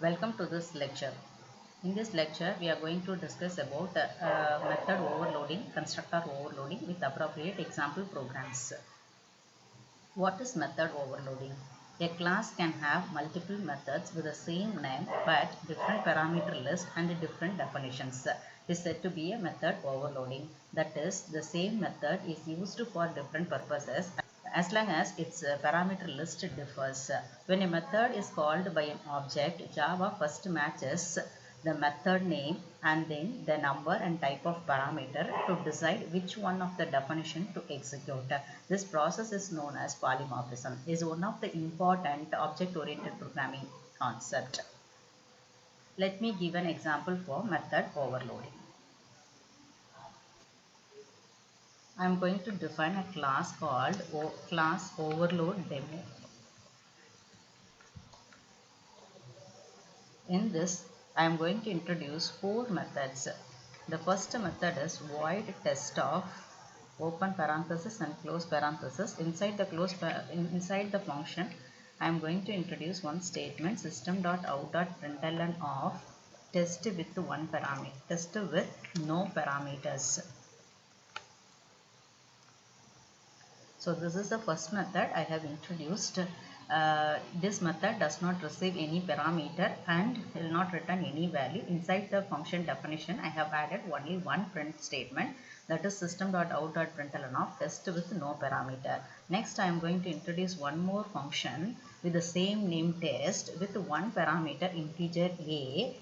Welcome to this lecture. In this lecture, we are going to discuss about method overloading, constructor overloading with appropriate example programs. What is method overloading? A class can have multiple methods with the same name but different parameter list and different definitions. Is said to be a method overloading. That is, the same method is used for different purposes as long as its parameter list differs. When a method is called by an object, Java first matches the method name and then the number and type of parameter to decide which one of the definition to execute. This process is known as polymorphism. Is one of the important object-oriented programming concept. Let me give an example for method overloading. I am going to define a class called class overload demo. In this, I am going to introduce four methods. The first method is void test of open parenthesis and close parenthesis. Inside the function, I am going to introduce one statement system.out.println of test with one parameter, test with no parameters. So this is the first method I have introduced. This method does not receive any parameter and will not return any value. Inside the function definition, I have added only one print statement, that is system.out.println of test with no parameter. Next, I am going to introduce one more function with the same name test with one parameter integer a.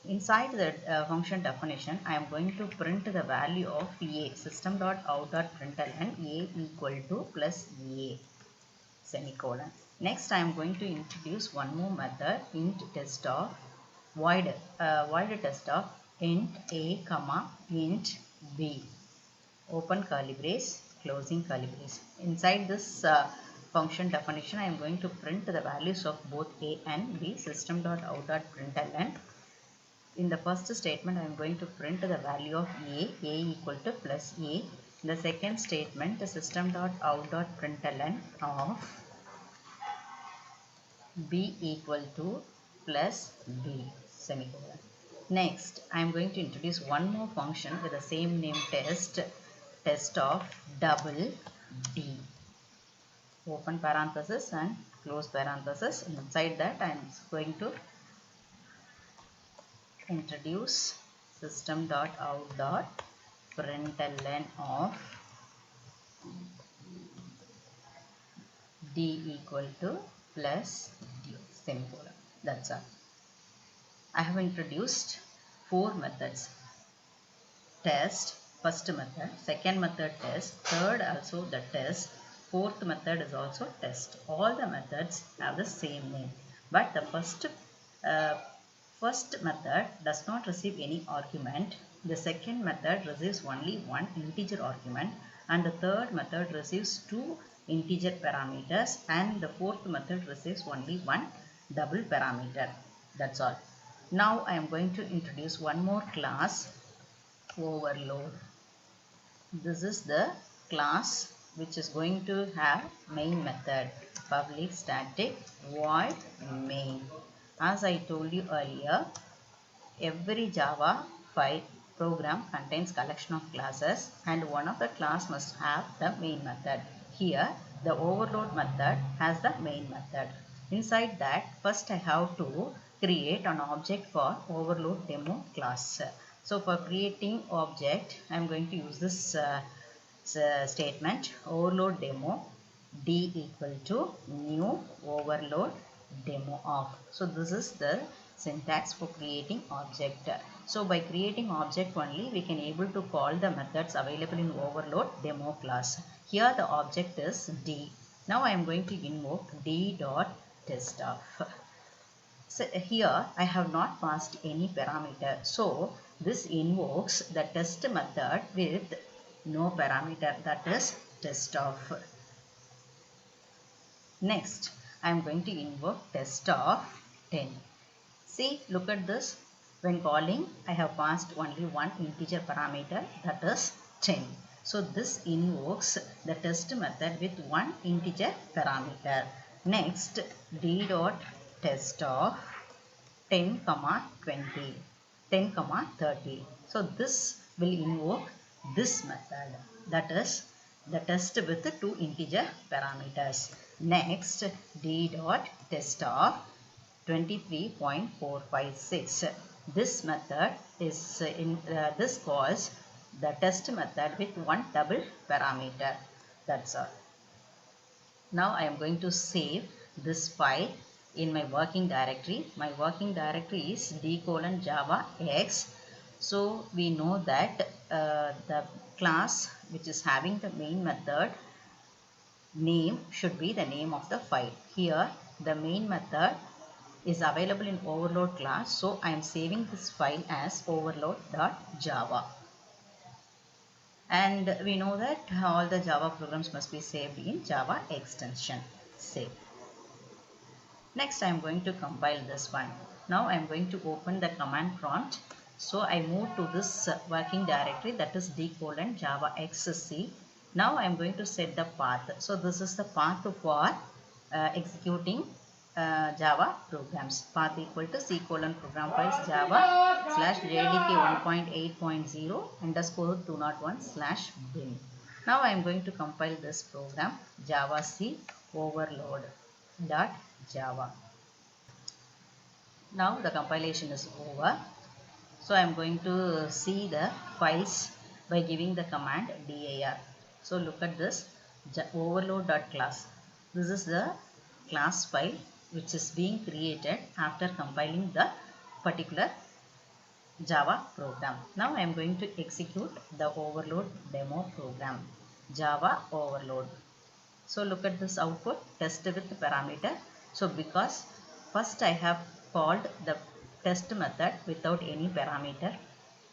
Inside the function definition, I am going to print the value of a, system.out.println a equal to plus a, semicolon. Next, I am going to introduce one more method, int test of void test of int a comma int b, open curly brace, closing curly brace. Inside this function definition, I am going to print the values of both a and b, system.out.println. In the first statement, I am going to print the value of a equal to plus a. The second statement, the system.out.println of b equal to plus b, semicolon. Next, I am going to introduce one more function with the same name test of double d, open parenthesis and close parenthesis. Inside that, I am going to introduce system.out.println of d equal to plus d, semicolon. That's all. I have introduced four methods. Test, first method, second method test, third also the test, fourth method is also test. All the methods have the same name, but the first method does not receive any argument. The second method receives only one integer argument, and the third method receives two integer parameters, and the fourth method receives only one double parameter. That's all. Now I am going to introduce one more class, overload. This is the class which is going to have main method, public static void main. As I told you earlier, every Java file program contains collection of classes and one of the class must have the main method. Here the overload method has the main method. Inside that, first I have to create an object for overload demo class. So for creating object, I am going to use this statement, overload demo d equal to new overload demo of. So this is the syntax for creating object. So by creating object only, we can able to call the methods available in overload demo class. Here the object is d. Now I am going to invoke d dot test of. So here I have not passed any parameter. So this invokes the test method with no parameter, that is test of. Next, I am going to invoke test of 10. See, look at this. When calling, I have passed only one integer parameter, that is 10. So this invokes the test method with one integer parameter. Next, d dot test of 10 comma 20, 10 comma 30. So this will invoke this method, that is the test with two integer parameters. Next, d dot test of 23.456. This method is this calls the test method with one double parameter. That's all. Now I am going to save this file in my working directory. My working directory is d:java x. So we know that the class which is having the main method name should be the name of the file. Here the main method is available in overload class, so I am saving this file as overload.java. And we know that all the Java programs must be saved in Java extension. Save. Next I am going to compile this one. Now I am going to open the command prompt. So I move to this working directory, that is d:java xc. Now I am going to set the path. So this is the path for executing Java programs. Path equal to c:program files java /jdk 1.8.0 underscore 201 /bin. Now I am going to compile this program javac overload dot java. Now the compilation is over. So I am going to see the files by giving the command dir. So look at this overload.class. This is the class file which is being created after compiling the particular Java program. Now I am going to execute the overload demo program Java overload. So look at this output, test with parameter. So because first I have called the test method without any parameter.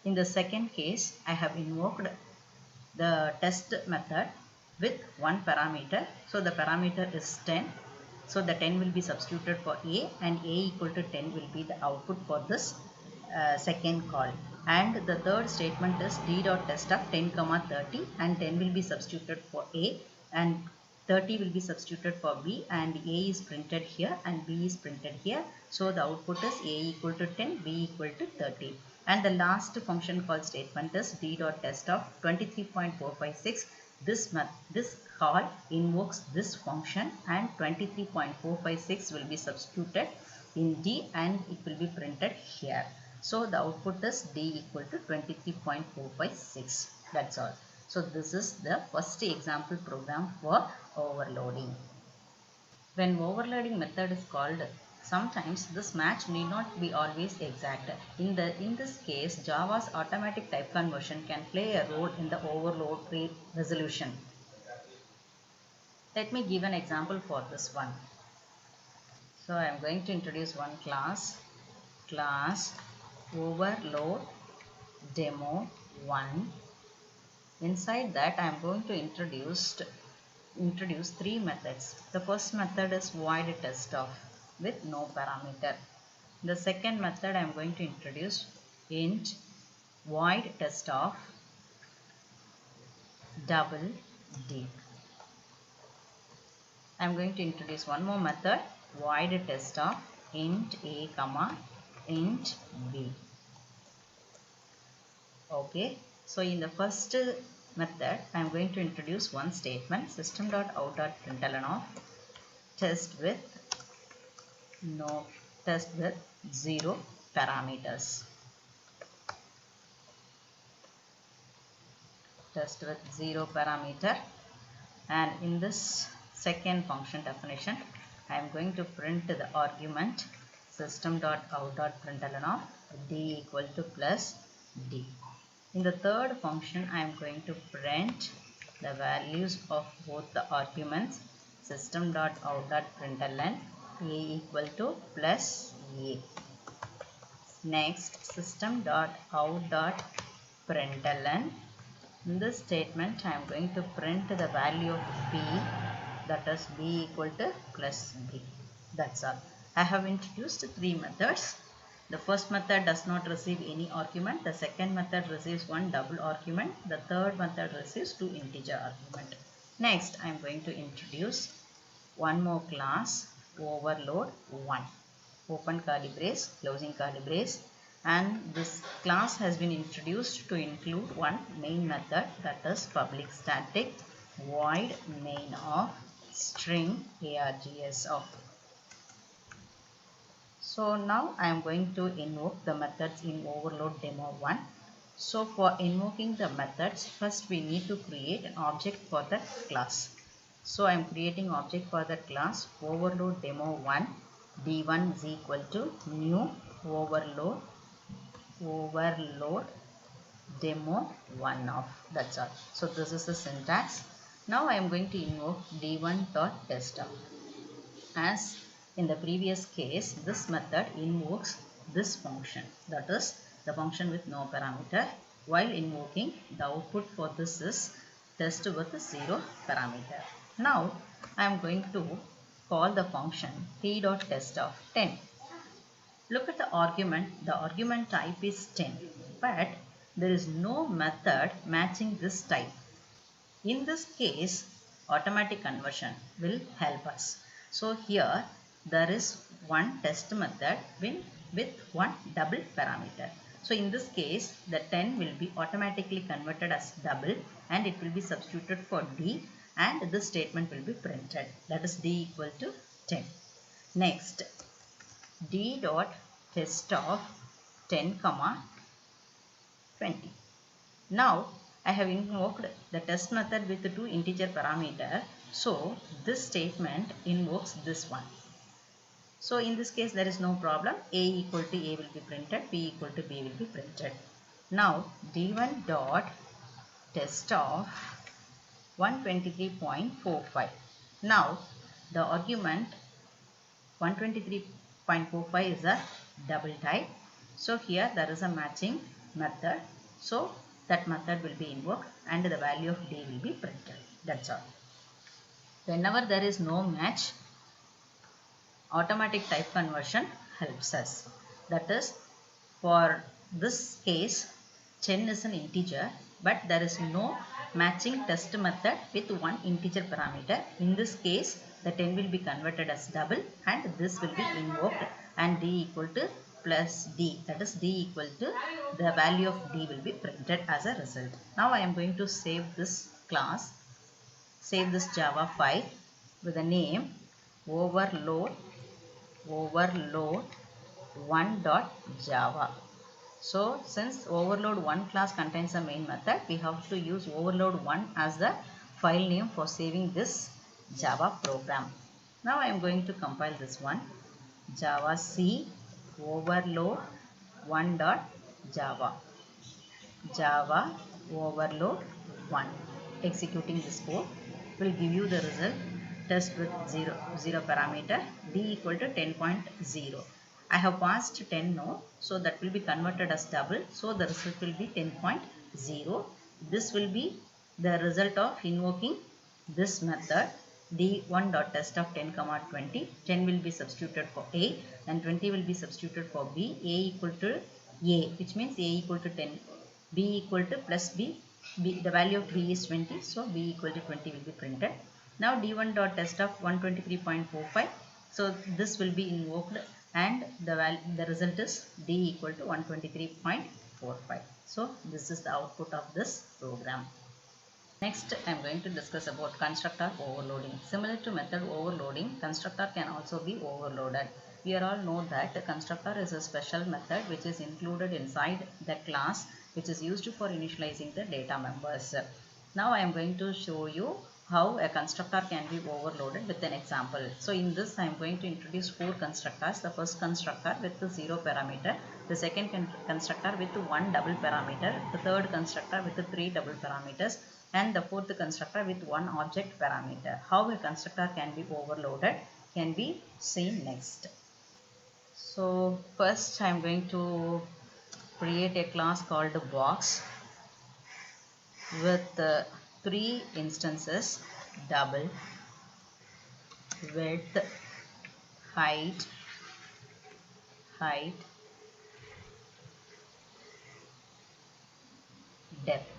In the second case I have invoked the test method with one parameter. So the parameter is 10. So the 10 will be substituted for a, and a equal to 10 will be the output for this second call. And the third statement is d.test of 10 comma 30, and 10 will be substituted for a and 30 will be substituted for b, and a is printed here and b is printed here. So the output is a equal to 10, b equal to 30. And the last function call statement is d.test of 23.456. This call invokes this function, and 23.456 will be substituted in d and it will be printed here. So the output is d equal to 23.456. That's all. So this is the first example program for overloading. When overloading method is called, sometimes this match need not be always exact. In this case, Java's automatic type conversion can play a role in the overload resolution. Let me give an example for this one. So I am going to introduce one class overload demo 1. Inside that I am going to introduce three methods. The first method is void test of with no parameter. The second method I am going to introduce int void test of double d. I am going to introduce one more method, void test of int a comma int b. Okay, so in the first method I am going to introduce one statement, system.out.println of test with 0 parameters. Test with 0 parameter. And in this second function definition I am going to print the argument system.out.println of d equal to plus d. In the third function I am going to print the values of both the arguments system.out.println a equal to plus a. Next, system.out.println. In this statement I am going to print the value of b, that is b equal to plus b. That's all. I have introduced three methods. The first method does not receive any argument. The second method receives one double argument. The third method receives two integer argument. Next I am going to introduce one more class overload 1. open curly brace, closing curly brace, and this class has been introduced to include one main method, that is public static void main of string args of. So now I am going to invoke the methods in overload demo 1. So for invoking the methods, first we need to create an object for the class. So I am creating object for the class overload demo 1. d1 is equal to new overload demo 1 of, that's all. So this is the syntax. Now I am going to invoke d1.test. As in the previous case, this method invokes this function, that is the function with no parameter. While invoking, the output for this is test with 0 parameter. Now I am going to call the function t.test of 10. Look at the argument type is 10, but there is no method matching this type. In this case, automatic conversion will help us. So here there is one test method with one double parameter. So in this case, the 10 will be automatically converted as double and it will be substituted for d, and this statement will be printed, that is d equal to 10. Next, d dot test of 10 comma 20. Now I have invoked the test method with the two integer parameter. So this statement invokes this one. So in this case there is no problem. A equal to A will be printed, B equal to B will be printed. Now d1 dot test of 123.45. Now the argument 123.45 is a double type. So here there is a matching method. So that method will be invoked and the value of d will be printed. That's all. Whenever there is no match, automatic type conversion helps us. That is, for this case, 10 is an integer, but there is no matching test method with one integer parameter. In this case, the 10 will be converted as double and this will be invoked, and d equal to plus d, that is d equal to the value of d will be printed as a result. Now I am going to save this class, save this Java file with the name overload 1.java. So since overload 1 class contains a main method, we have to use overload 1 as the file name for saving this Java program. Now I am going to compile this one, Java C overload 1.java, Java overload 1. Executing this code will give you the result, test with 0 parameter, d equal to 10.0. I have passed 10 now, so that will be converted as double, so the result will be 10.0. This will be the result of invoking this method d1.test of 10 comma 20. 10 will be substituted for A and 20 will be substituted for B. A equal to A, which means A equal to 10, B equal to plus B, the value of B is 20, so B equal to 20 will be printed. Now d1.test of 123.45. So this will be invoked and the result is d equal to 123.45. So this is the output of this program. Next I am going to discuss about constructor overloading. Similar to method overloading, constructor can also be overloaded. We all know that the constructor is a special method which is included inside the class, which is used for initializing the data members. Now I am going to show you how a constructor can be overloaded with an example. So in this I am going to introduce 4 constructors. The first constructor with the 0 parameter, the second constructor with 1 double parameter, the third constructor with 3 double parameters, and the fourth constructor with 1 object parameter. How a constructor can be overloaded can be seen next. So first I am going to create a class called box with 3 instances: double, width, height, depth.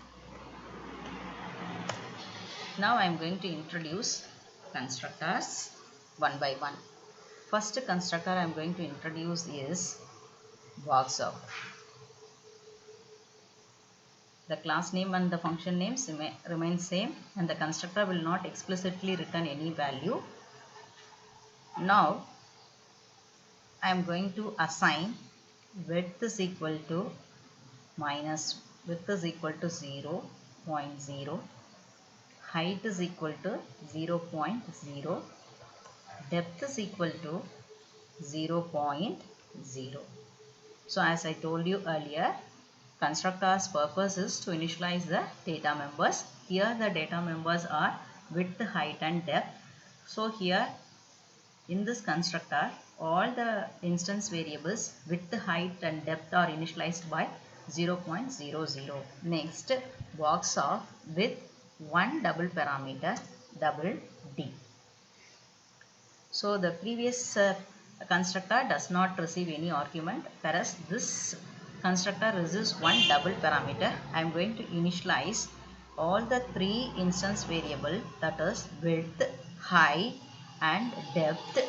Now I am going to introduce constructors one by one. First constructor I am going to introduce is box_of. The class name and the function names remain same, and the constructor will not explicitly return any value. Now I am going to assign width is equal to minus width is equal to 0.0, height is equal to 0.0, depth is equal to 0.0. So as I told you earlier, constructor's purpose is to initialize the data members. Here the data members are width, height and depth. So here in this constructor, all the instance variables width, height and depth are initialized by 0.00. Next, box_of with one double parameter double D. So the previous constructor does not receive any argument, whereas this constructor receives one double parameter. I am going to initialize all the three instance variable, that is width, height and depth,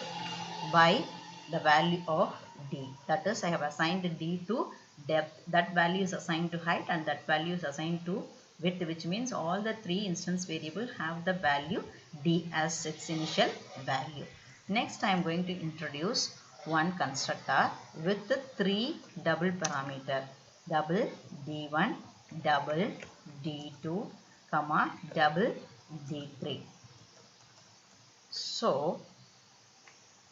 by the value of D. That is, I have assigned D to depth, that value is assigned to height and that value is assigned to width, which means all the three instance variable have the value D as its initial value. Next I am going to introduce one constructor with the three double parameter, double D1, double D2, comma double D3. So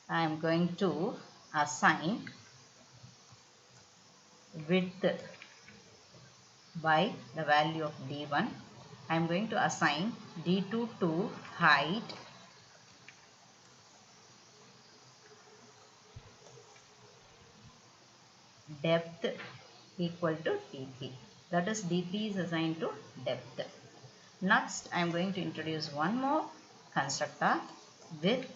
I am going to assign width by the value of D1. I am going to assign D2 to height, depth equal to D3. That is, D3 is assigned to depth. Next I am going to introduce one more constructor with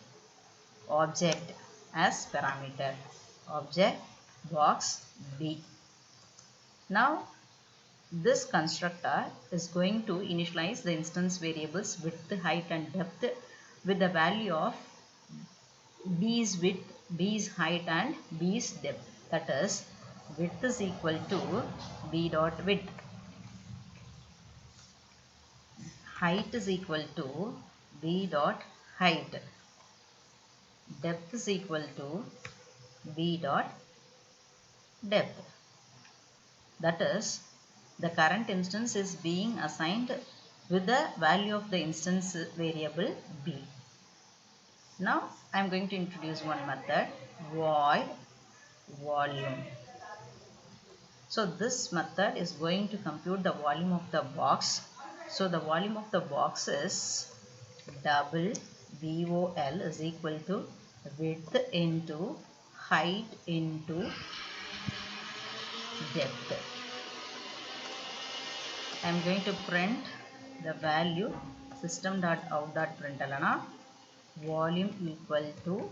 object as parameter, object box B. Now this constructor is going to initialize the instance variables width, height and depth with the value of B's width, B's height and B's depth. That is, width is equal to B dot width, height is equal to B dot height, depth is equal to B dot depth. That is, the current instance is being assigned with the value of the instance variable B. Now I am going to introduce one method, void volume. So this method is going to compute the volume of the box. So the volume of the box is double VOL is equal to width into height into depth. I am going to print the value system.out.println volume equal to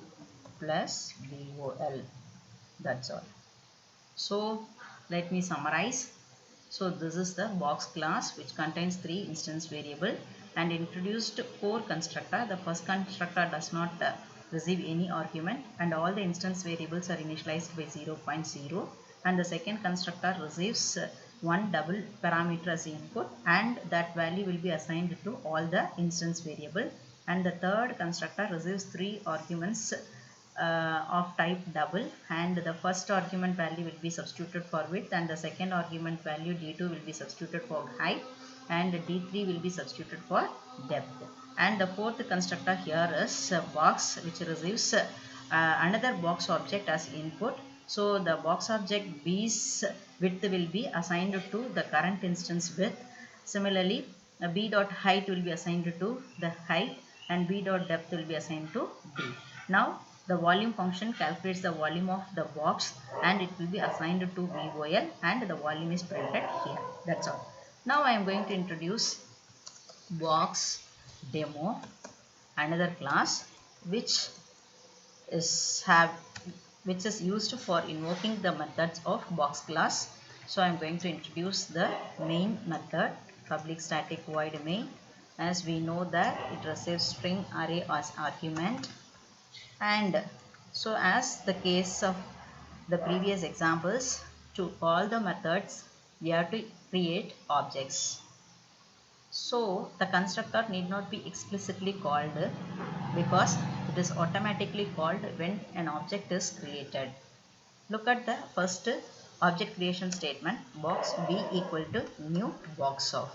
plus VOL. That's all. So let me summarize. So this is the box class which contains three instance variable and introduced four constructor. The first constructor does not receive any argument and all the instance variables are initialized by 0.0, and the second constructor receives one double parameter as input and that value will be assigned to all the instance variable, and the third constructor receives three arguments of type double, and the first argument value will be substituted for width and the second argument value D2 will be substituted for height and D3 will be substituted for depth, and the fourth constructor here is a box which receives another box object as input. So the box object B's width will be assigned to the current instance width. Similarly, B dot height will be assigned to the height and B dot depth will be assigned to D. Now the volume function calculates the volume of the box and it will be assigned to VOL and the volume is printed here. That's all. Now I am going to introduce box demo, another class which is used for invoking the methods of box class. So I am going to introduce the main method, public static void main. As we know that it receives string array as argument, and So as the case of the previous examples, to all the methods we have to create objects. So the constructor need not be explicitly called because it is automatically called when an object is created. Look at the first object creation statement, box B equal to new box of.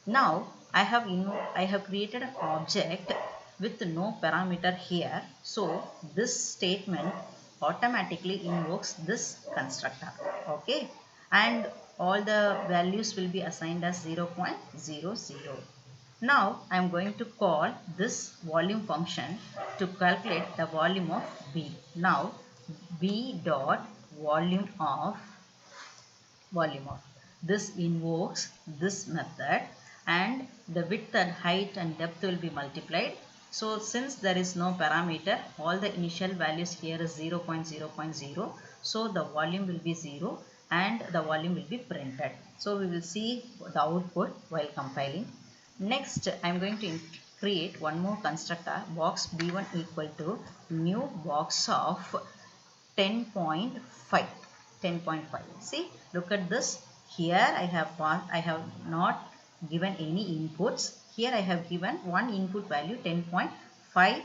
Now I have created an object with no parameter here. So this statement automatically invokes this constructor. Okay, and all the values will be assigned as 0.00. Now I am going to call this volume function to calculate the volume of B. Now B dot volume of. This invokes this method and the width and height and depth will be multiplied. So since there is no parameter, all the initial values here is 0.0.0. So the volume will be 0 and the volume will be printed. So we will see the output while compiling. Next I am going to create one more constructor, box B1 equal to new box of 10.5. 10.5. See, look at this. Here I have not given any inputs. Here I have given one input value 10.5.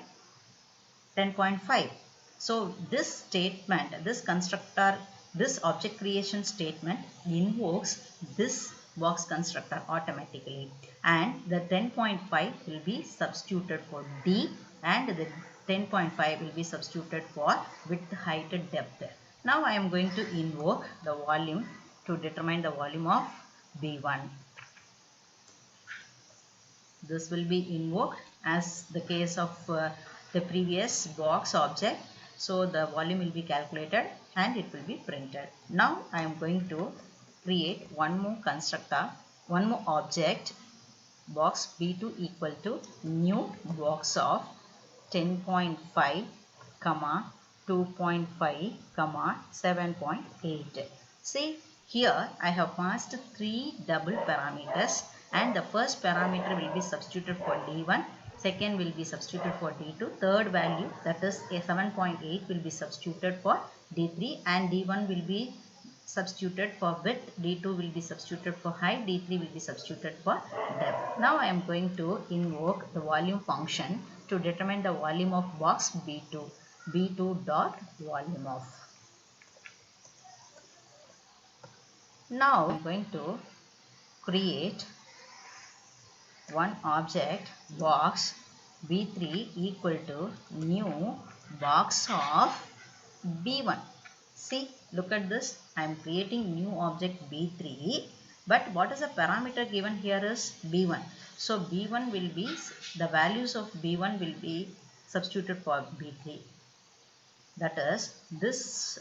10.5. So this statement, this constructor, this object creation statement invokes this box constructor automatically, and the 10.5 will be substituted for D and the 10.5 will be substituted for width, height, depth. Now I am going to invoke the volume to determine the volume of B1. This will be invoked as the case of the previous box object. So the volume will be calculated and it will be printed. Now I am going to create one more constructor, one more object, box B2 equal to new box of 10.5 comma 2.5 comma 7.8. See, here I have passed three double parameters and the first parameter will be substituted for D1, second will be substituted for D2, third value, that is a 7.8, will be substituted for D3, and D1 will be substituted for width, D2 will be substituted for height, D3 will be substituted for depth. Now I am going to invoke the volume function to determine the volume of box B2. B2 dot volume of. Now I am going to create one object, box B3 equal to new box of B1. See, look at this. I am creating new object B3, but what is the parameter given here is B1. So B1 will be, the values of B1 will be substituted for B3. That is, this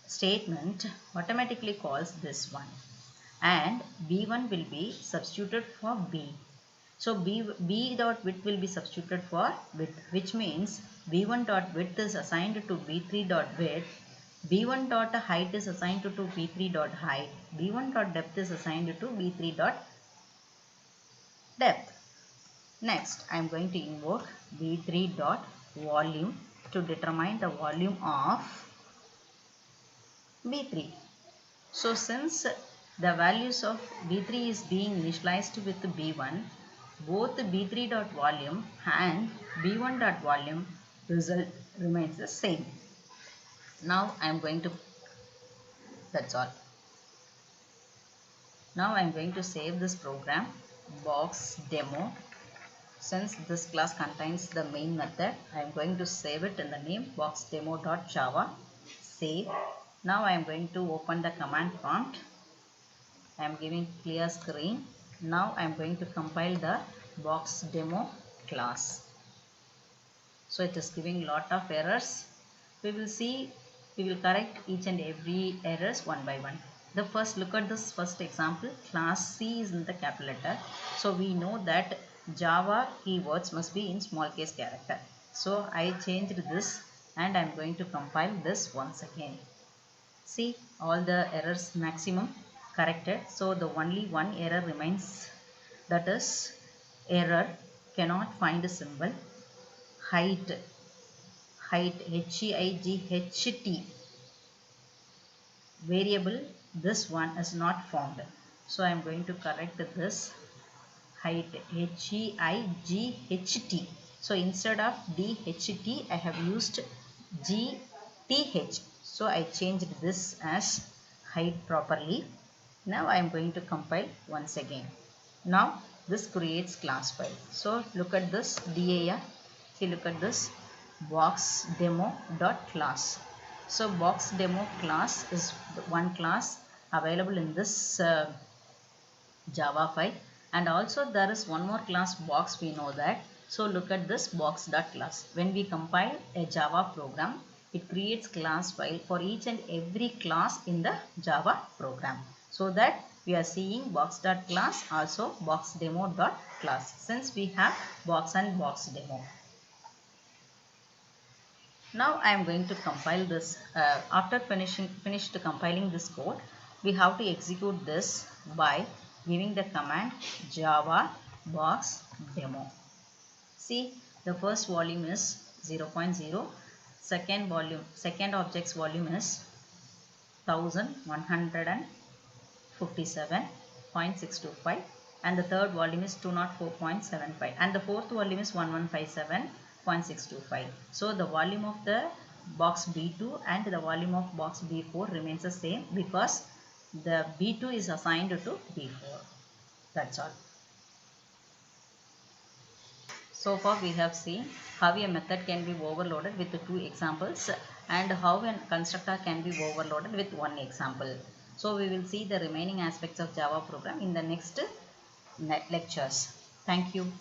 statement automatically calls this one, and B1 will be substituted for B. So B dot width will be substituted for width, which means B1 dot width is assigned to B3 dot width, B1 dot height is assigned to B3 dot height, B1 dot depth is assigned to B3 dot depth. Next, I am going to invoke B3 dot volume to determine the volume of B3. So since the values of B3 is being initialized with B1, both B3 dot volume and B1 dot volume result remains the same. Now I am going to, that's all. Now I am going to save this program, box demo. Since this class contains the main method, I am going to save it in the name boxdemo.java. Save. Now I am going to open the command prompt. I am giving clear screen. Now I am going to compile the box demo class. So it is giving lot of errors. We will correct each and every errors one by one. The first, look at this first example. Class C is in the capital letter. So we know that Java keywords must be in small case character. So I changed this and I am going to compile this once again. See, all the errors maximum corrected. So the only one error remains, that is error cannot find a symbol. Height height height variable, this one is not found. So I am going to correct this height height. So instead of dht I have used gth. So I changed this as height properly. Now I am going to compile once again. Now this creates class file. So look at this DAR. See, look at this box demo dot class. So box demo class is one class available in this Java file, and also there is one more class box, we know that. So look at this box.class. When we compile a Java program, it creates class file for each and every class in the Java program. So that we are seeing box.class, also boxdemo.class, since we have box and box demo. Now I am going to compile this. After finished compiling this code, we have to execute this by giving the command java box demo. See, the first volume is 0.0, second object's volume is 1157.625, and the third volume is 204.75, and the fourth volume is 1157.625. So the volume of the box B2 and the volume of box B4 remains the same because the B2 is assigned to B4. That's all. So far we have seen how a method can be overloaded with the two examples and how a constructor can be overloaded with one example. So we will see the remaining aspects of Java program in the next lectures. Thank you.